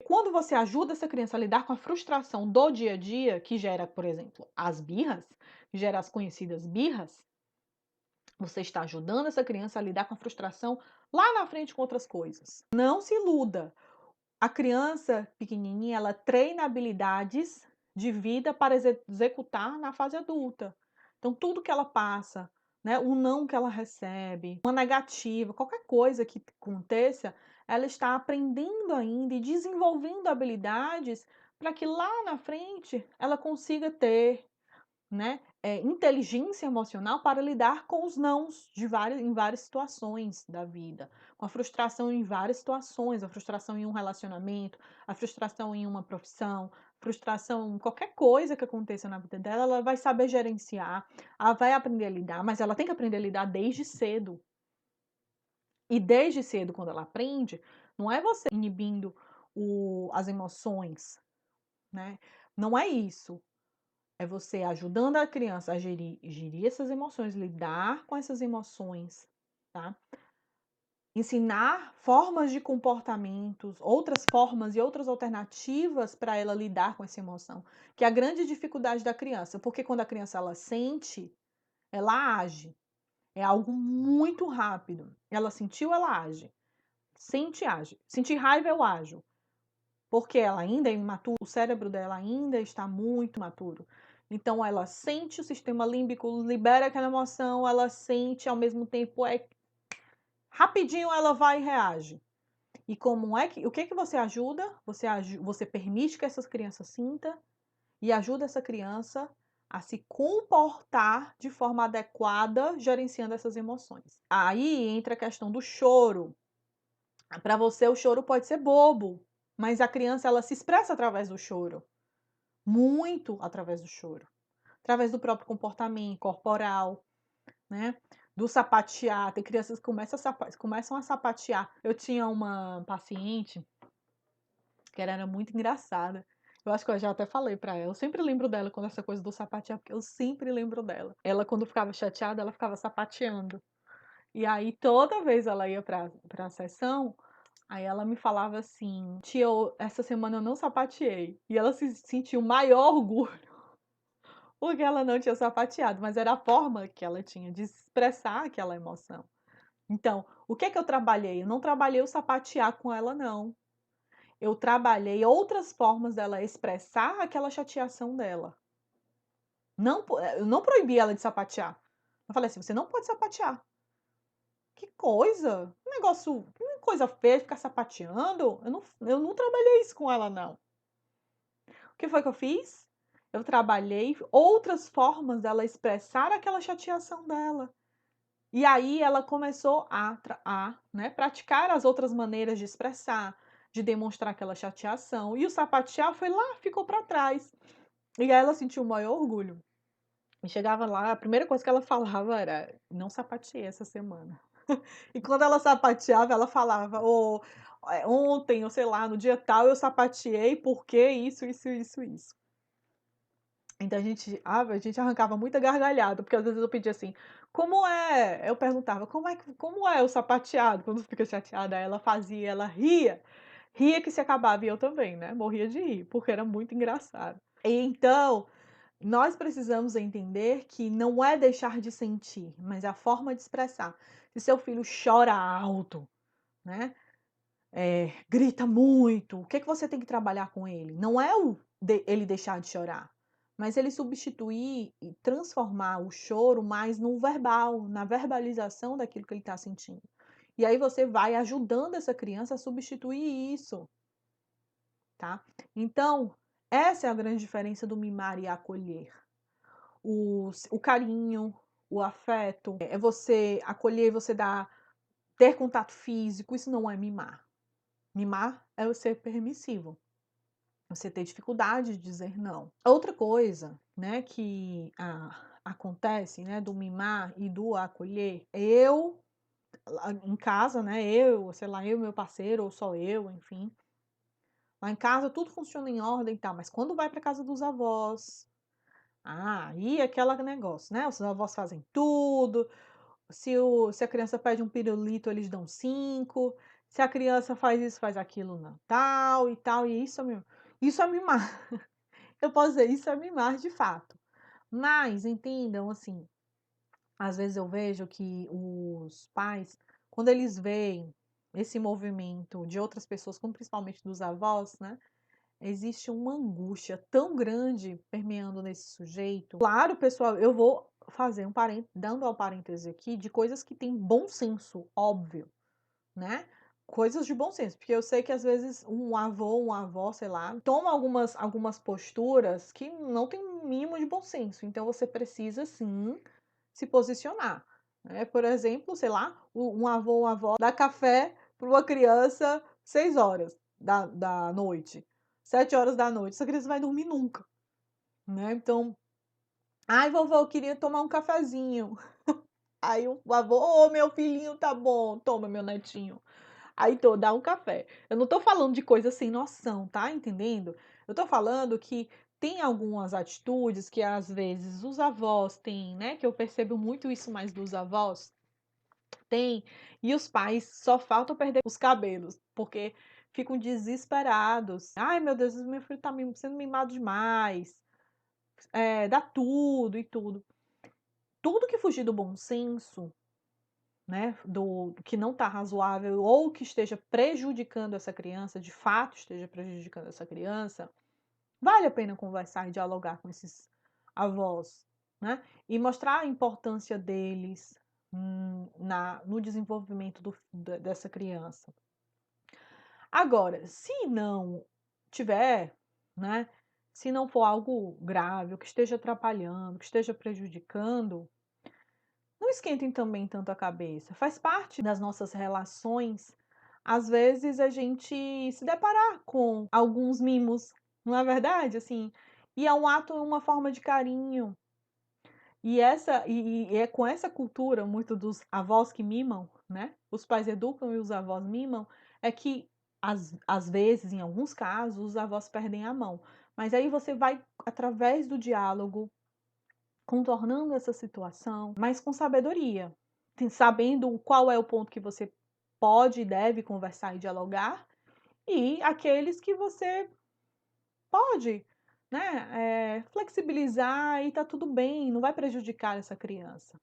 quando você ajuda essa criança a lidar com a frustração do dia a dia, que gera, por exemplo, as birras, que gera as conhecidas birras, você está ajudando essa criança a lidar com a frustração lá na frente com outras coisas. Não se iluda. A criança pequenininha, ela treina habilidades de vida para executar na fase adulta. Então, tudo que ela passa, né, o não que ela recebe, uma negativa, qualquer coisa que aconteça, ela está aprendendo ainda e desenvolvendo habilidades para que lá na frente ela consiga ter, né, inteligência emocional para lidar com os nãos em várias situações da vida, com a frustração em várias situações, a frustração em um relacionamento, a frustração em uma profissão, frustração em qualquer coisa que aconteça na vida dela, ela vai saber gerenciar, ela vai aprender a lidar, mas ela tem que aprender a lidar desde cedo. E desde cedo, quando ela aprende, não é você inibindo as emoções, né? Não é isso. É você ajudando a criança a gerir essas emoções, lidar com essas emoções, tá? Ensinar formas de comportamentos, outras formas e outras alternativas para ela lidar com essa emoção, que é a grande dificuldade da criança, porque quando a criança ela sente, ela age. É algo muito rápido. Ela sentiu, ela age. Sente, age. Sentir raiva, eu ajo. Porque ela ainda é imatura, o cérebro dela ainda está muito imaturo. Então ela sente, o sistema límbico libera aquela emoção, ela sente, ao mesmo tempo rapidinho ela vai e reage. E como é que, o que que você ajuda? Você permite que essas crianças sinta e ajuda essa criança a se comportar de forma adequada, gerenciando essas emoções. Aí entra a questão do choro. Para você o choro pode ser bobo, mas a criança ela se expressa através do choro, muito através do choro, através do próprio comportamento corporal, né, do sapatear. Tem crianças que começam a sapatear. Eu tinha uma paciente que ela era muito engraçada. Eu acho que eu já até falei pra ela. Eu sempre lembro dela quando essa coisa do sapatear, porque eu sempre lembro dela. Ela, quando ficava chateada, ela ficava sapateando. E aí, toda vez ela ia pra sessão, aí ela me falava assim: "Tia, essa semana eu não sapateei". E ela se sentiu o maior orgulho, porque ela não tinha sapateado, mas era a forma que ela tinha de expressar aquela emoção. Então, o que é que eu trabalhei? Eu não trabalhei o sapatear com ela não. Eu trabalhei outras formas dela expressar aquela chateação dela. Eu não proibi ela de sapatear. Eu falei assim: "Você não pode sapatear". Que coisa! Que coisa feia ficar sapateando. Eu não trabalhei isso com ela não. O que foi que eu fiz? Eu trabalhei outras formas dela expressar aquela chateação dela. E aí ela começou né, praticar as outras maneiras de expressar, de demonstrar aquela chateação. E o sapatear foi lá, ficou para trás. E aí ela sentiu o maior orgulho. E chegava lá, a primeira coisa que ela falava era: "Não sapateei essa semana". E quando ela sapateava, ela falava: ontem, ou sei lá, no dia tal, eu sapateei porque isso, isso, isso, isso". Então a gente arrancava muita gargalhada, porque às vezes eu pedia assim: "Como é?", eu perguntava: "Como é o sapateado?", quando fica chateada, aí ela fazia, ela ria que se acabava, e eu também, né, morria de rir, porque era muito engraçado. E então, nós precisamos entender que não é deixar de sentir, mas é a forma de expressar. Se seu filho chora alto, né, grita muito, o que que você tem que trabalhar com ele? Não é ele deixar de chorar, mas ele substituir e transformar o choro mais no verbal, na verbalização daquilo que ele está sentindo. E aí você vai ajudando essa criança a substituir isso, tá? Então, essa é a grande diferença do mimar e acolher. O carinho, o afeto, é você acolher, você ter contato físico, isso não é mimar. Mimar é você ser permissivo, você ter dificuldade de dizer não. Outra coisa, né, que acontece, né, do mimar e do acolher, eu lá em casa, né, sei lá, eu e meu parceiro, ou só eu, enfim. Lá em casa tudo funciona em ordem e tal, mas quando vai para casa dos avós, aí é aquele negócio, né, os avós fazem tudo. Se a criança pede um pirulito, eles dão 5. se a criança faz isso, faz aquilo no Natal e tal, e isso é mimar. Eu posso dizer, isso é mimar de fato. Mas entendam, assim, às vezes eu vejo que os pais, quando eles veem esse movimento de outras pessoas, como principalmente dos avós, né, existe uma angústia tão grande permeando nesse sujeito. Claro, pessoal, eu vou fazer dando ao parêntese aqui de coisas que têm bom senso, óbvio, né? Coisas de bom senso, porque eu sei que às vezes um avô, uma avó, sei lá, toma algumas posturas que não tem mínimo de bom senso. Então você precisa sim se posicionar, né? Por exemplo, sei lá, um avô, uma avó dá café para uma criança 6 horas da noite, 7 horas da noite. Essa criança vai dormir nunca, né? Então, ai, vovô, eu queria tomar um cafezinho. Aí o avô, ô, meu filhinho, tá bom, toma, meu netinho. Aí tô, dá um café. Eu não tô falando de coisa sem noção, tá entendendo? Eu tô falando que tem algumas atitudes que às vezes os avós têm, né? Que eu percebo muito isso mais dos avós, tem, e os pais só faltam perder os cabelos, porque ficam desesperados. Ai, meu Deus, meu filho tá sendo mimado demais. Dá tudo e tudo. Tudo que fugir do bom senso, né, do que não está razoável ou que esteja prejudicando essa criança, de fato esteja prejudicando essa criança, vale a pena conversar e dialogar com esses avós, né? E mostrar a importância deles no desenvolvimento dessa criança. Agora, se não tiver, né? Se não for algo grave, ou que esteja atrapalhando, que esteja prejudicando, não esquentem também tanto a cabeça. Faz parte das nossas relações, às vezes, a gente se deparar com alguns mimos, não é verdade? Assim, e é um ato, uma forma de carinho. E é com essa cultura, muito dos avós que mimam, né? Os pais educam e os avós mimam, é que às vezes, em alguns casos, os avós perdem a mão. Mas aí você vai, através do diálogo, contornando essa situação, mas com sabedoria, sabendo qual é o ponto que você pode e deve conversar e dialogar, e aqueles que você pode, né, flexibilizar e tá tudo bem, não vai prejudicar essa criança.